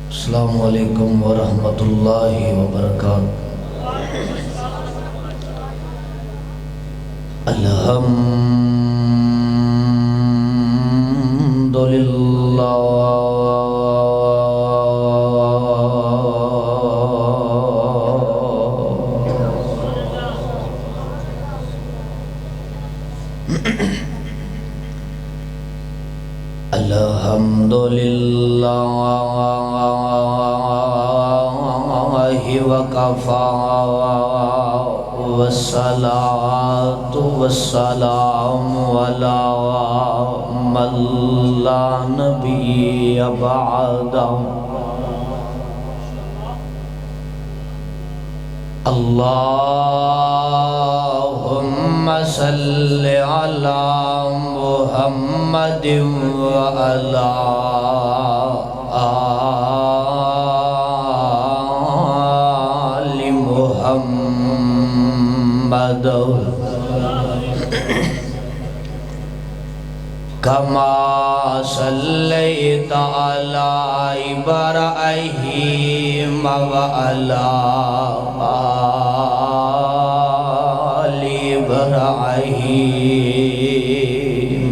السلام علیکم ورحمۃ اللہ وبرکاتہ۔ الحمدللہ الحمدللہ وکفا والصلاة والسلام علی من لا نبی بعدہ۔ اللہم صل علی محمد وعلی آل محمد کما صلیت علی ابراہیم وعلی آل ابراہیم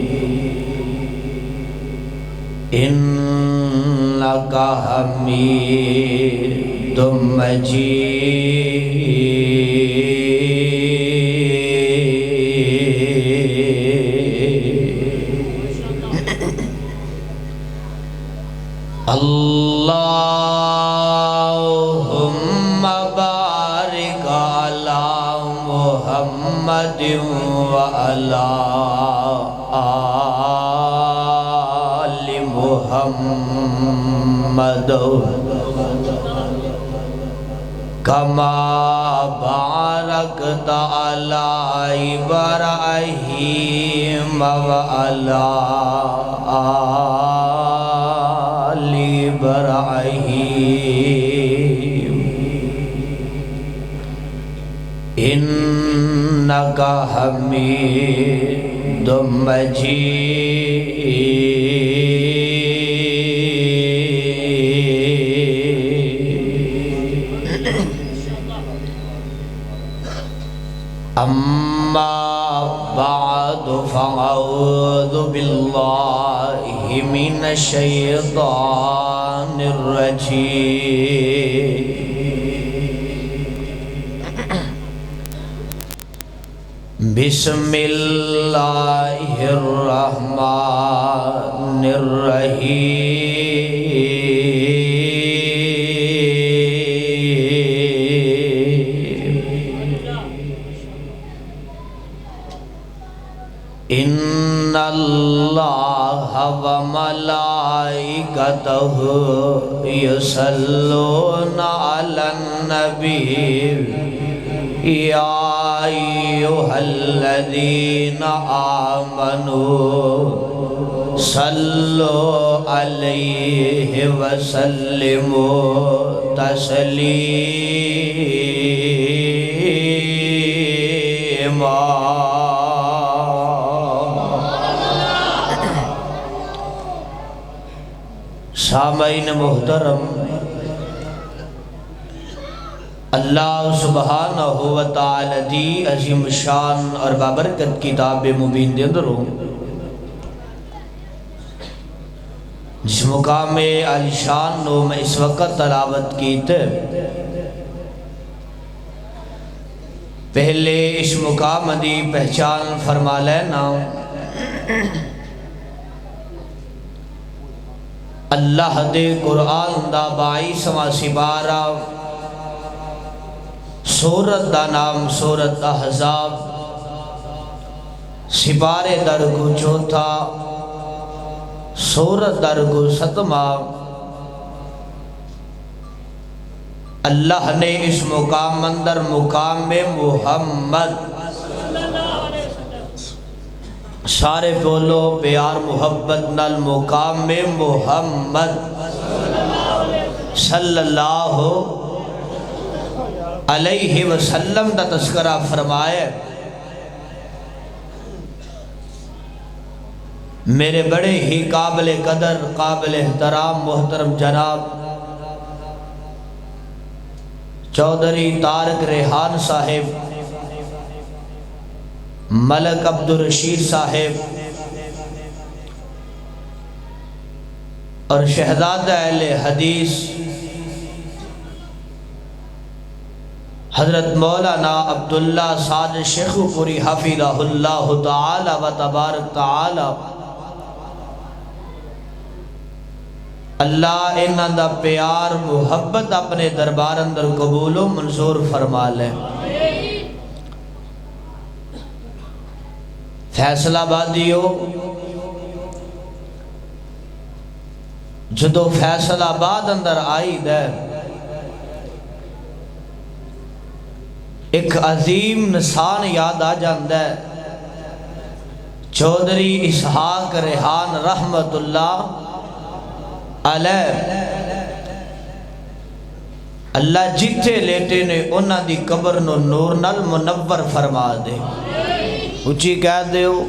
انک حمید مجید۔ اللہم بارک علی محمد وعلی آل محمد کما بارکت علی ابراہیم وعلی آل ابراہیم انک حمید مجید۔ اما بعد فاعوذ باللہ من الشیطان الرجیم۔ بسم اللہ الرحمن الرحیم۔ ان اللہ وملائکتہ یصلون علی النبی یا ایھا الذین آمنوا صلوا علیہ وسلموا تسلیما۔ سامعین محترم، اللہ سبحانہ وتعالی دی عظیم شان اور بابرکت کتاب مبین دے اندروں جس مقام عالی شان نو میں اس وقت تلاوت کی تھے، پہلے اس مقام دی پہچان فرما لینا۔ اللہ دے قرآن دا 22واں سپارہ، سورت دا نام سورت احزاب، سپارے درگو چوتھا، سورت درگو ستمہ۔ اللہ نے اس مقام اندر مقام محمد، سارے بولو پیار محبت نال مقام محمد صلی اللہ علیہ وسلم دا تذکرہ فرمائے۔ میرے بڑے ہی قابل قدر قابل احترام محترم جناب چودھری طارق ریحان صاحب، ملک عبدالرشید صاحب اور شہزادہ اہل حدیث حضرت مولانا عبداللہ سعد شیخ پوری حفظہ اللہ تعالی و تبارک تعالی، اللہ انہاں دا پیار محبت اپنے دربار اندر قبول و منظور فرما لے۔ فیصلہ آبادیو، جدو فیصلہ آباد اندر آئی دے، ایک عظیم نسان یاد آ جاندہ ہے، چودھری اسحاق ریحان رحمت اللہ علیہ، اللہ جتھے لیٹے نے انہاں دی قبر نو نور نال منور فرما دے، اچھی کہہ دے ہو۔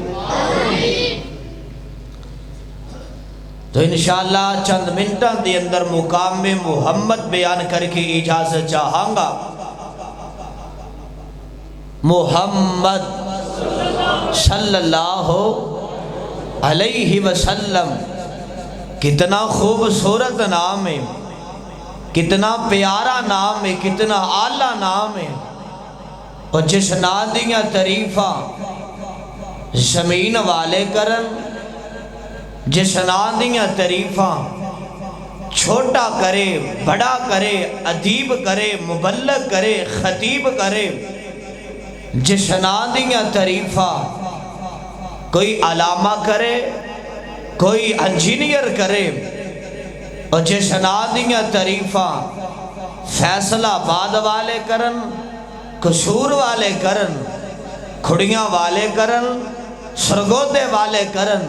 تو انشاءاللہ چند منٹاں دی اندر مقام محمد بیان کر کے اجازت چاہاں گا۔ محمد صلی اللہ علیہ وسلم کتنا خوبصورت نام ہے، کتنا پیارا نام ہے، کتنا اعلیٰ نام ہے، اور جس نام دیاں تعریفاں زمین والے کرن، جس نام دیاں تعریفاں چھوٹا کرے بڑا کرے ادیب کرے مبلغ کرے خطیب کرے، جس نام دیاں تعریفاں کوئی علامہ کرے کوئی انجینئر کرے، اور جس نام دیاں تعریفاں فیصلہ آباد والے کرن، قصور والے کرن، کھڑیاں والے کرن، سرگودے والے کرن،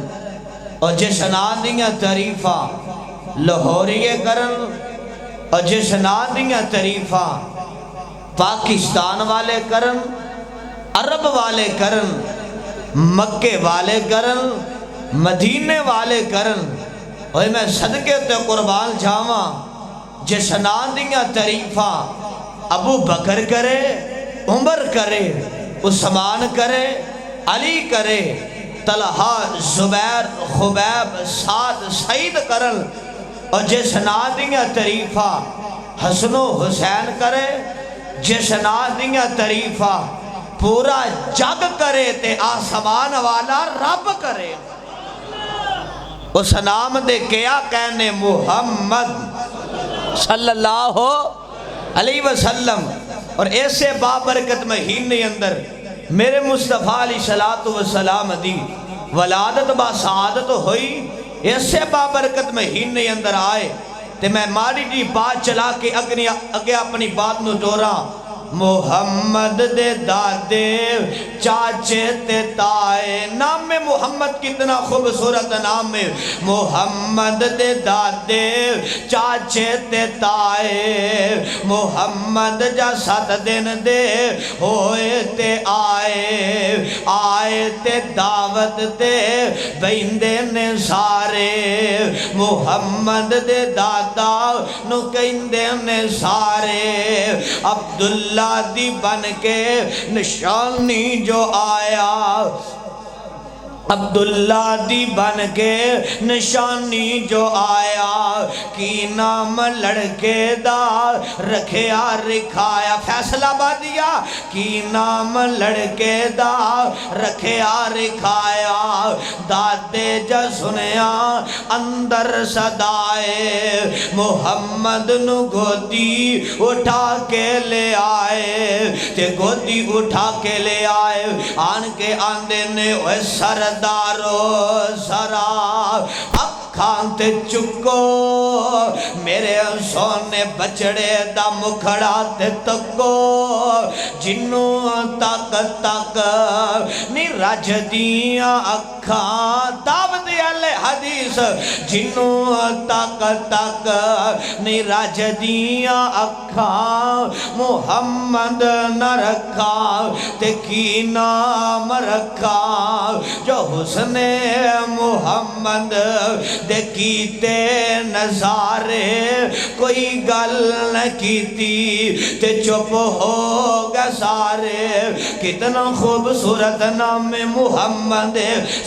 اور جس نام دیاں تعریفاں لاہوریے کرن، اور جس نام دیاں تعریفاں پاکستان والے کرن، عرب والے کرن، مکے والے کرن، مدینے والے کرن، اور میں صدقے تے قربان جاواں جس نام دیاں تعریفاں ابو بکر کرے، عمر کرے، عثمان کرے، علی کرے، طلحہ زبیر خبیب سعد سعید کرن، اور جس نام دیاں تعریفاں حسن و حسین کرے، جس نام دیاں تعریفاں پورا جگ کرے تے آسمان والا رب کرے، اس نام دے کیا کہنے محمد صلی اللہ علیہ وسلم۔ اور ایسے بابرکت مہینے اندر میرے مصطفیٰ علیہ السلام دی ولادت با سعادت ہوئی، ایسے بابرکت مہینے اندر آئے، تے میں ماری جی بات چلا کے اگے اپنی بات نو ٹوراں۔ محمد دے دادے چاچے تے تائے، نام میں محمد کتنا خوبصورت نام ہے، محمد دے دادے چاچے تے تائے، محمد جا 7 دن دے ہوئے تے آئے تے دعوت تے بیندے نے سارے، محمد دے دادا نو کہندے نے سارے، عبداللہ دی بن کے نشانی جو آیا، عبداللہ دی بن کے نشانی جو آیا، کی نام لڑکے دا رکھیا رکھایا، فیصلہ آبادیہ کی نام لڑکے دا رکھیا رکھایا، دادے جا سنیا اندر صدائے، محمد نو گودی اٹھا کے لے آئے، تے گودی اٹھا کے لے آئے، آن کے آندے نے اوہ سردارو سرا اکھاں تے چکو، میرے سونے بچڑے دا مکھڑا تے تکو، جنوں تک تک نی رج دیاں اکھاں، دعوت علیہ حدیث، جنوں تک تک نی رج دیاں اکھاں، محمد نہ رکھا تے کی نام رکھا، جو حسن محمد دے کیتے نظارے کوئی گل نہ کیتی تے چپ ہو گئے سارے کتنا خوبصورت نام محمد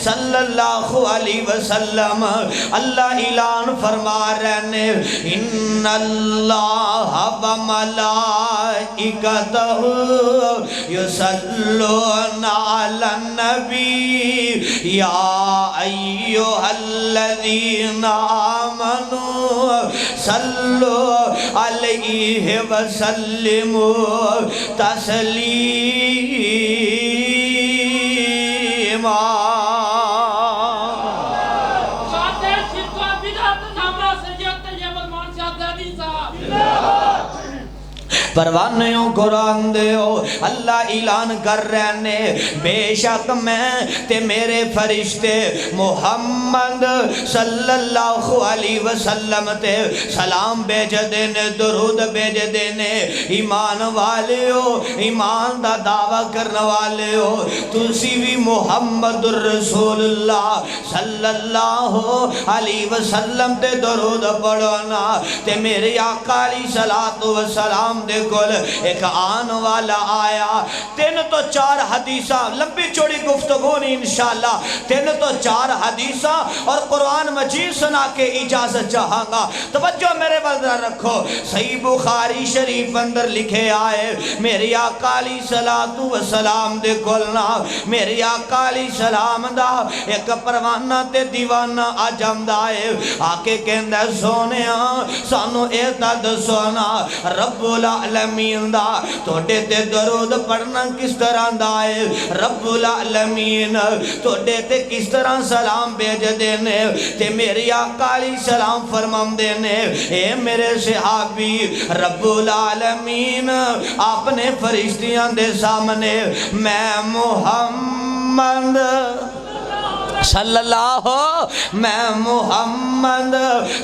صلی اللہ علیہ وسلم اللہ اعلان فرما رہے نے ان اللہ و ملائکتہ یصلون علی النبی یا ایھا الذین آمنوا صلو علیہ وسلموا تسلیما پروانیوں قرآن دے ہو اللہ اعلان کر رہے نے بے شک میں تے میرے فرشتے محمد صلی اللہ علیہ وسلم تے سلام بیج دینے درود بیج دینے ایمان والے ہو ایمان دا دعویٰ کرنے والے ہو تسی بھی محمد الرسول اللہ صلی اللہ علیہ وسلم تے درود پڑھونا تے میرے آقا علیہ السلام دے کل ایک آن والا آیا 3 تو 4 حدیثاں لمبی چوڑی گفتگو نہیں انشاءاللہ 3 تو 4 حدیثاں اور قرآن مجید سنا کے اجازت چاہاں گا توجہ میرے بلدہ رکھو صحیح بخاری شریف اندر لکھے آئے میری آقا علیہ السلام دے کلنا میری آقا علیہ السلام دا ایک پروانہ تے دیوانہ آجام دائے آکے کہندہ سونے سانو ایتا دسونا رب العالمین دا توڑے تے درود پڑھنا کس طرح دائے رب العالمین توڑے تے کس طرح سلام بیج دینے تے میری آقا علیہ السلام فرمام دینے اے میرے صحابی رب العالمین آپ نے فرشتیاں دے سامنے میں محمد صلی اللہ میں محمد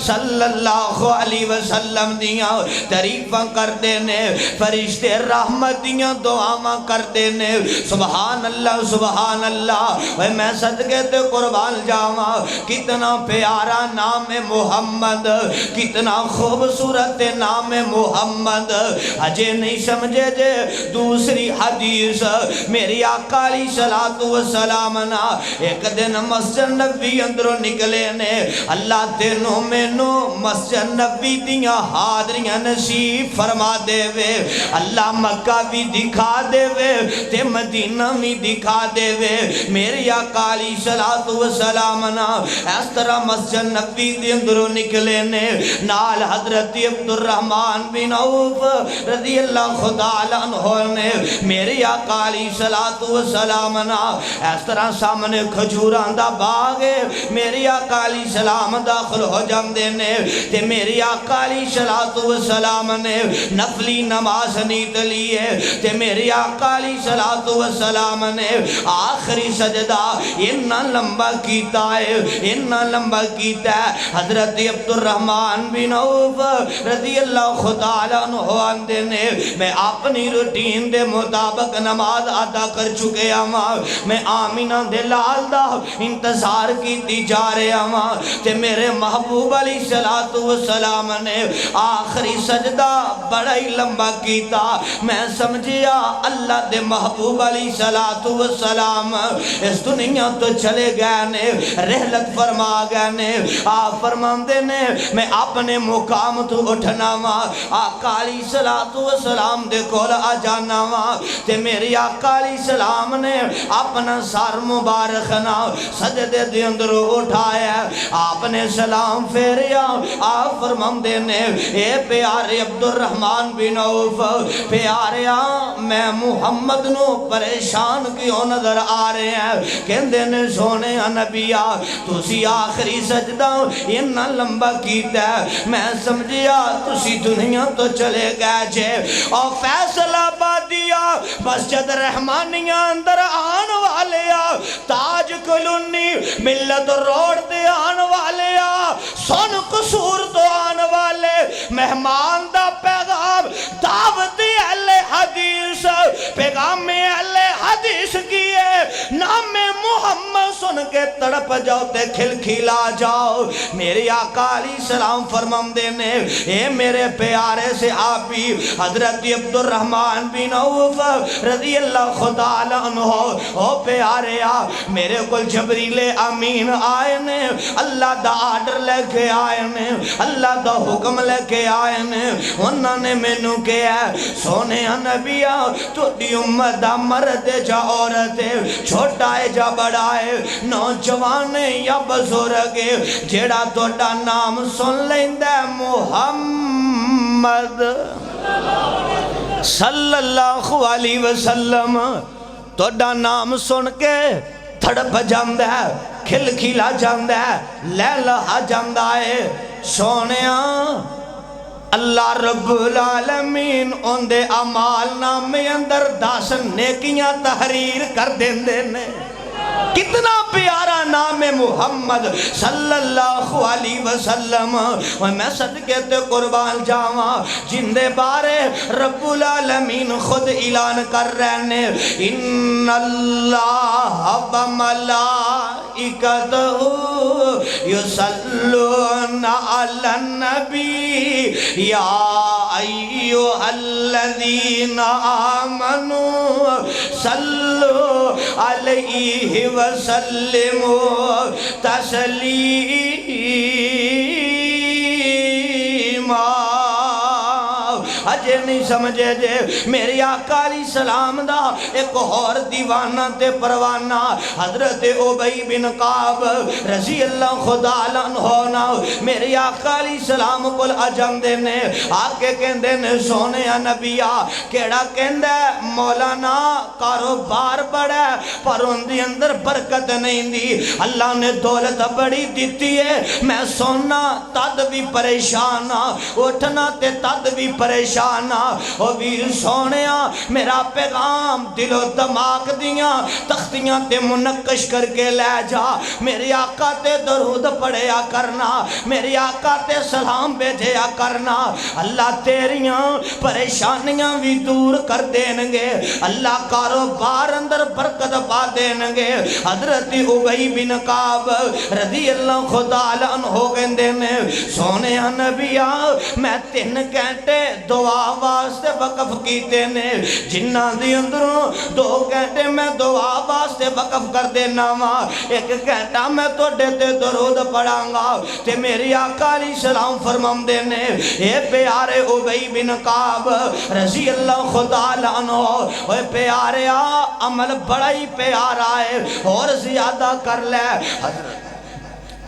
صلی اللہ علیہ وسلم دیاں تعریفاں کر دینے فرشتے رحمت دیاں دعاواں کر دینے سبحان اللہ میں صدقے تے قربان جاواں کتنا پیارا نام محمد کتنا خوبصورت نام محمد اجے نہیں سمجھے جے دوسری حدیث میری آقا علیہ السلام نا ایک دن مسجد نبی اندروں نکلے نے اللہ تینوں مینوں مسجد نبی دیاں حاضریاں نصیب فرما دے وے اللہ مکہ بھی دکھا دے وے تے مدینہ بھی دکھا دے وے میری آقا علیہ السلام نا اس طرح مسجد نبی دی اندروں نکلے نے نال حضرت عبدالرحمن بن عوف رضی اللہ خدا عنہ نے میری آقا علیہ السلام نا اس طرح سامنے کھجوراں دا باغے میری آقا علیہ السلام داخل ہو جام دینے تے میری آقا علیہ السلام نے نفلی نماز نیت لیے تے میری آقا علیہ السلام نے آخری سجدہ اتنا لمبا کیتا ہے حضرت عبدالرحمن بن عوف رضی اللہ خدا عنہ دینے میں اپنی روٹین دے مطابق نماز ادا کر چکے میں آمینہ دے لال دا انتظار کی دی جا رہے ہاں تے میرے محبوب علیہ السلام نے آخری سجدہ بڑا ہی لمبا کیتا میں سمجھیا اللہ دے محبوب علیہ السلام اس دنیا تو چلے گئے نے رحلت فرما گئے نے آپ فرمان دے نے میں اپنے مقام تو اٹھنا وا آقا علیہ السلام دے کول آ جانا وا تے میری آقا علیہ السلام نے اپنا سار مبارک نا سجدے دے اندر اٹھایا آپ نے سلام پھیریا آپ فرمان دینے اے پیارے عبدالرحمن بن عوف پیاریا میں محمد نو پریشان کیوں نظر آ رہے ہیں کہندے نے سونے نبیا تسی آخری سجدہ اتنا لمبا کیتا ہے میں سمجھیا تسی دنیا تو چلے گئے جے اور فیصل آبادیا مسجد رحمانیہ اندر آن والے تاج کلونی ملت روڈ دے آن والے سن قصور تو آن والے مہمان دا پیغام دعوت اہل حدیث پیغام اہل حدیث کیے نام محمد محمد سن کے تڑپ جاؤ تے کھل کھلا جاؤ۔ میرے آقا علیہ السلام فرماندے نے اے میرے پیارے صحابی حضرت عبدالرحمن بن عوف رضی اللہ خدا عنہ، او پیارے میرے کو جبریل امین آئے نے، اللہ دا آرڈر لے کے آئے نے، اللہ دا حکم لے کے آئے نے، انہوں نے مینو کہا سونے نبیا تو دی امت دا مرد جا عورت چھوٹا ہے جا بڑا ہے، نوجوان یا بزرگ جیڑا توڑا نام سن لیندہ محمد صلی اللہ علیہ وسلم، توڑا نام سن کے تھڑپ جاندہ ہے، کھل کھلا جاندہ ہے، لہلہ جاندہ ہے۔ سونیاں اللہ رب العالمین ان دے اعمال نامے اندر 10 نیکیاں تحریر کر دیندے نے۔ کتنا پیارا نام ہے محمد صلی اللہ علیہ وسلم۔ میں صدقے تے قربان جاواں جن دے بارے رب العالمین خود اعلان کر رہے ہیں ان اللہ و ملائکتہ یصلون علی النبی یا ایھا الذین آمنوا صلوا علیہ وسلموا تسلیما۔ اجے نہیں سمجھے جے میری آقا علیہ السلام دا ایک اور دیوانہ تے پروانہ حضرت ابی بن کعب رضی اللہ خدا عنہ میری آقا علیہ السلام کو عجم دینے آکے کہندے نے سونے نبیہ کیڑا کہندے مولانا کاروبار بڑا پر ان دی اندر برکت نہیں دی، اللہ نے دولت بڑی دیتی ہے، میں سونا تد بھی پریشان اٹھنا تے تد بھی پریشان۔ او ویر سونیا میرا پیغام دل و دماغ دیاں تختیاں تے منقش کر کے لے جا، میری آقا تے درود پڑھیا کرنا، میری آقا تے سلام بھیجیا کرنا، اللہ تیریاں پریشانیاں بھی دور کر دینگے، اللہ کاروبار اندر برکت پا دینگے۔ حضرت ابی بن کعب رضی اللہ خدا عنہ گندے نے سونے نبیہ میں 3 گھنٹے دعا واسطے وقف کیتے نے، جنہ دی اندروں 2 گھنٹے میں دعا واسطے وقف کر دینا ماں، 1 گھنٹہ میں تو دیتے درود پڑھاں گا تے میری آقا علیہ السلام فرماندے نے اے پیارے ابی بن کعب رضی اللہ خدا عنہ، اے پیارے عمل بڑا ہی پیارا ہے اور زیادہ کر لے۔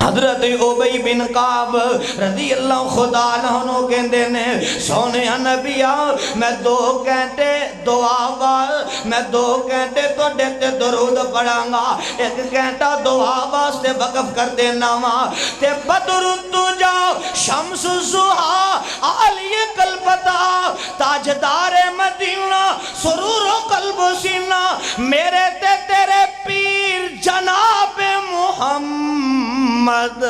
حضرت ابی بن کعب رضی اللہ خدا عنہ کہندے نے سونے نبیہ میں 2 گھنٹے میں 2 گھنٹے تو دیتے درود پڑھاں گا، 1 گھنٹہ دعا واسطے وقف کر دینا ماں تے بدر الدجا شمس الضحیٰ عالی قلبتا تاجدار مدینہ سرور و قلب سینہ میرے تے تیرے پیر جناب محمد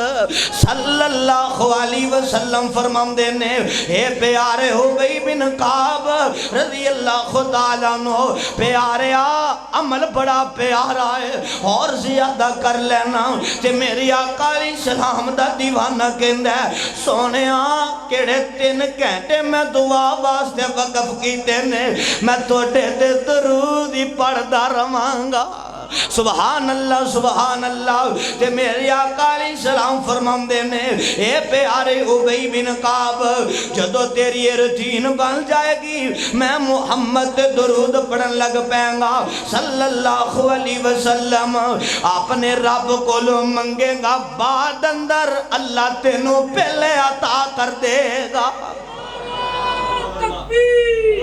صلی اللہ علیہ وسلم فرماندے نے اے پیارے ابی بن کعب رضی اللہ خدا عنہ پیارے عمل بڑا پیارا ہے اور زیادہ کر لینا تے میری آقا علیہ السلام دا دیوانہ کہندہ ہے سونے کیڑے 3 گھنٹے میں دعا واسطے وقف کیتے نے میں توڑے تے درود ہی پڑھدا رہاں سبحان اللہ تے میرے آقا علیہ السلام فرماندے نے اے پیارے ابی بن کعب جدو تیری روٹین بن جائے گی میں محمد تے درود پڑھن لگ پائیں گا صلی اللہ علیہ وسلم، اپنے رب کو لو منگے گا بعد اندر اللہ تینوں پہلے عطا کر دے گا۔ تکبیر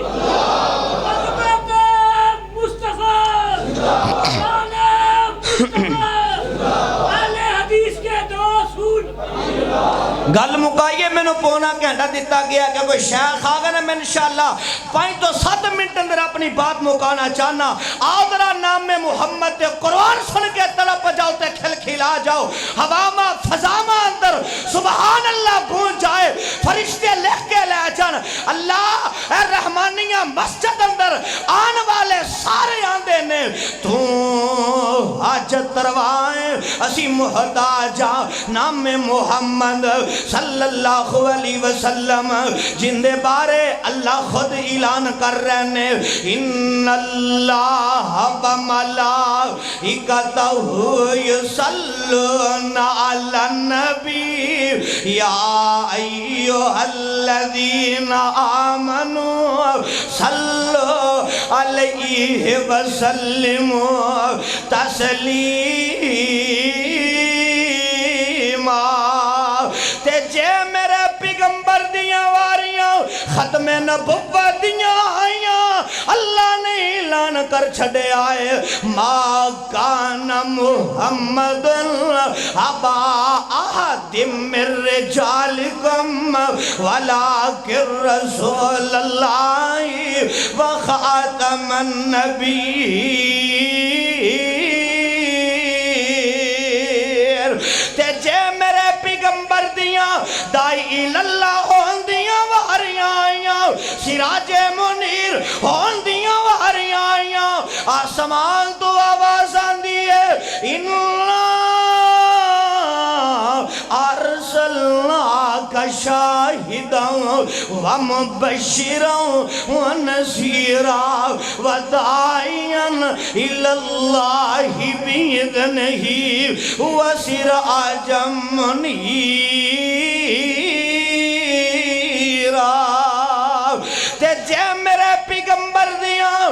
گل مکائیے میں نے پونا گھنٹہ دیتا گیا کہ کوئی شیخ آگا نا میں انشاءاللہ 5 تو 7 منٹ اندر اپنی بات مکانا چاہنا آدھرا نام میں محمد قرآن سن کے طلب جاؤ تے کھل کھلا جاؤ ہواما فضاما اندر سبحان اللہ گونج جائے فرشتے لکھ کے لے جان اللہ اے رحمانیہ مسجد اندر آن والے سارے آندے نے تو حاجت روائیں اسی محتاجا نام محمد صلی اللہ علیہ وسلم جن دے بارے اللہ خود اعلان کر رہے ہیں ان اللہ و ملائکتہ یصلون علی النبی یا ایھا الذین آمنوا صلوا علیہ وسلموا تسلیما تے جے میرے پیغمبر دیاں واریاں ختم نبوت دیاں آئیاں اللہ نے اعلان کر چھڑے آئے ما کان محمد ابا احد من رجالکم ولکن رسول اللہ وخاتم النبیین تے جے میرے پیغمبر دیاں دائی اللہ ہون دیاں واریاں آئیاں سراج منیر ہون دیاں واریاں آئیاں آسمان تو آواز آندی ہے اِنَّا أرسلناك شاهدا ومبشرا ونذيرا وداعيا إلى الله بإذنه وسراجا منيرا تے جے میرے پیغمبر دیاں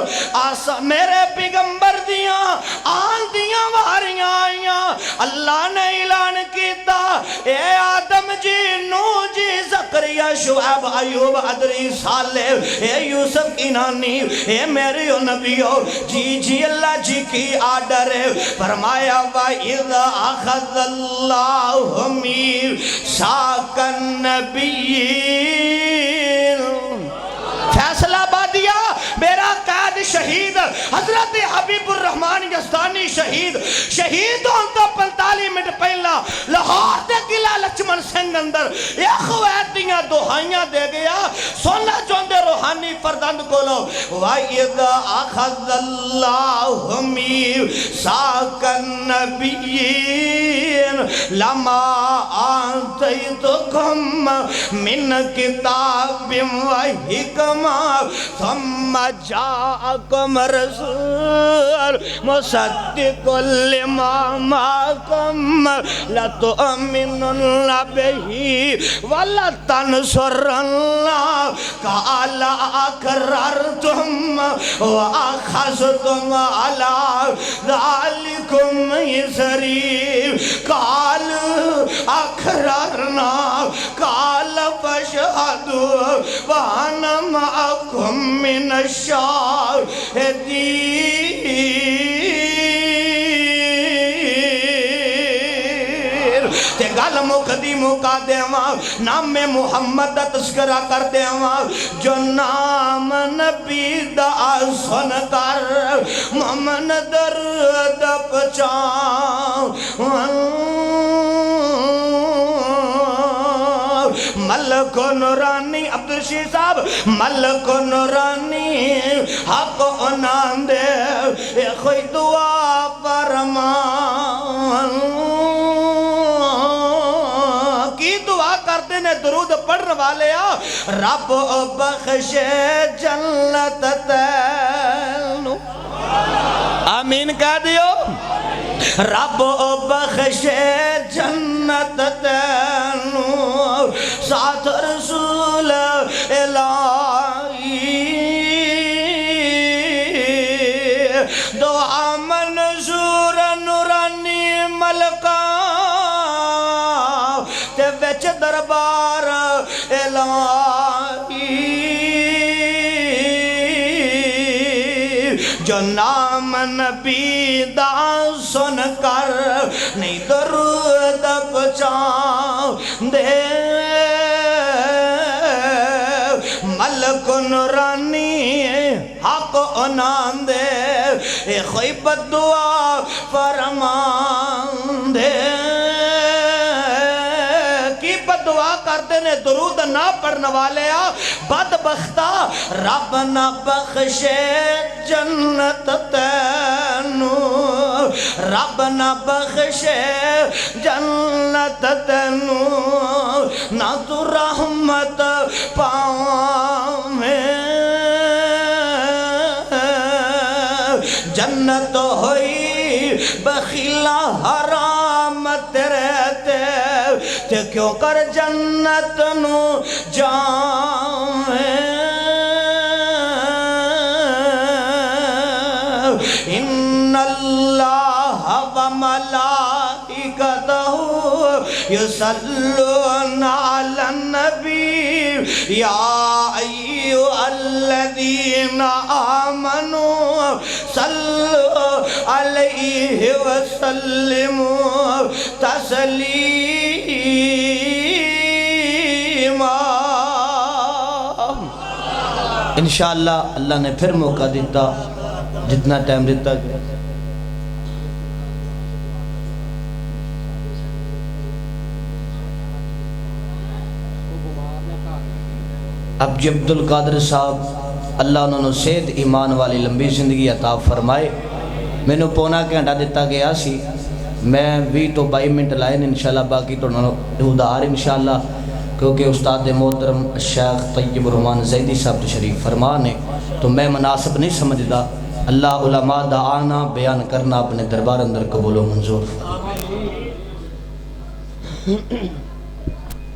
میرے پیغمبر دیاں آن دیاں واریاں آئیاں اللہ نے اعلان کیتا اے آدم جی نو جی زکریا شعیب ایوب ادری صالح اے یوسف کنانی اے میرے نبیو جی جی اللہ جی کی آڈر ہے فرمایا وَإِذَ أَخَذَ اللَّهُ مِيثَاقَ النَّبِيِّينَ فیصلہ بادیا میرا قائد شہید حضرت حبیب الرحمن یزدانی شہید ہوں تو 45 منٹ پہلا لاہور دے قلعہ لچمن سنگھ اندر یہ خویت دیاں دہائیاں دے گیا سننا چوندے روحانی فردند کو لو وَإِذَ أَخَذَ اللَّهُ مِيثَاقَ النَّبِيِّينَ لَمَا آتَيْتُكُم مِّن كِتَابٍ وَحِكْمَةٍ ثم جاءكم رسول مصدق لما معكم لتؤمنن به ولتنصرن قال أقررتم وأخذتم على ذلكم إصري قالوا أقررنا قال فاشهدوا وأنا معكم من الشاهدين تے گل مقدی مقا دیواں نام محمد دا تذکرہ کر دیواں جو نام نبی دا سن کر محمد درد پچاں ملک نورانی عبدالشیح صاحب ملک نورانی حق انان دے اے خوئی دعا فرمان کی دعا کرتے نے درود پڑھنے والے رب بخش جنت تینو آمین کہہ دیو رب بخش جنت تینو ساتھ رسول الہی دعا منظور نورانی ملکہ تے وچ دربار الہی جو نام نبی دا سن کر نہیں درود پچان دے ملک نورانی حق انان دے اے خوئی بدعا فرمان دے کی بدعا کرتے نے درود نہ پڑھنے والے بدبختہ رب نہ بخشے جنت تینو رب نہ بخشے جنت تینو نہ تو رحمت پاویں جنت ہوئی بخیلا حرام تیرے تے کیوں کر جنت نو جاویں ان اللہ و ملائکتہ یصلون علی النبی یا ایھا الذین آمنوا صلوا علیہ وسلموا تسلیما۔ انشاءاللہ اللہ نے پھر موقع دیتا، جتنا ٹائم دیتا گیا۔ اب جی عبدالقادر صاحب اللہ انہوں نے صحت ایمان والی لمبی زندگی عطا فرمائے، میں نے پونا گھنٹہ دیتا گیا سی، میں 20 تو 22 منٹ لائے انشاءاللہ، باقی تو ادھار انشاءاللہ، کیونکہ استاد محترم شیخ طیب الرحمان زیدی صاحب تشریف فرمانے تو میں مناسب نہیں سمجھدا۔ اللہ علماء دا آنا بیان کرنا اپنے دربار اندر قبول و منظور۔